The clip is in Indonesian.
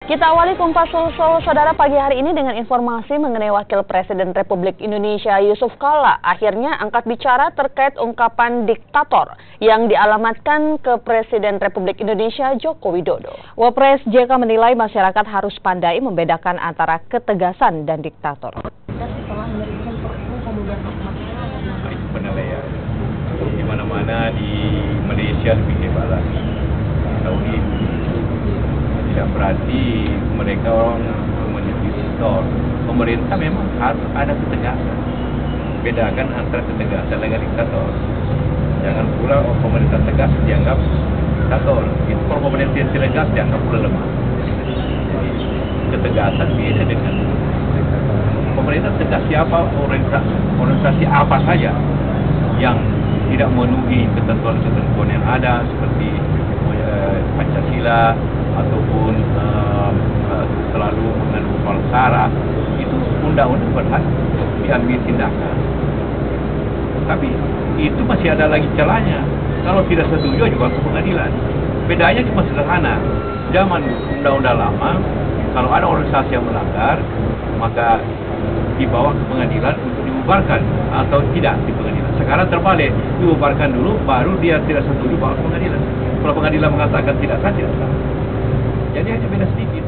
Kita awali Kompas Solo, saudara, pagi hari ini dengan informasi mengenai Wakil Presiden Republik Indonesia Yusuf Kala akhirnya angkat bicara terkait ungkapan diktator yang dialamatkan ke Presiden Republik Indonesia Joko Widodo. Wapres JK menilai masyarakat harus pandai membedakan antara ketegasan dan diktator. Penilaian di mana-mana di Malaysia lebih hebat lagi. Saudi tidak berarti mereka orang menjadi diktator. Pemerintah memang harus ada ketegasan. Bedakan antara ketegasan dengan diktator. Jangan pula pemerintah tegas dianggap diktator. Itu kalau pemerintah tegas dianggap pula lemah. Jadi ketegasan beda dengan pemerintah tegas. Siapa organisasi apa saja yang tidak memenuhi ketentuan-ketentuan yang ada seperti Pancasila ataupun selalu mengandung soal sara, itu undang-undang berhak diambil tindakan. Tapi itu masih ada lagi celahnya. Kalau tidak setuju juga ke pengadilan. Bedanya cuma sederhana. Zaman undang-undang lama, kalau ada organisasi yang melanggar, maka dibawa ke pengadilan untuk dibubarkan atau tidak di pengadilan. Sekarang terbalik, dibubarkan dulu, baru dia tidak setuju bawa ke pengadilan. Kalau pengadilan mengatakan tidak sah, tidak sah. Jadi hanya beda sedikit.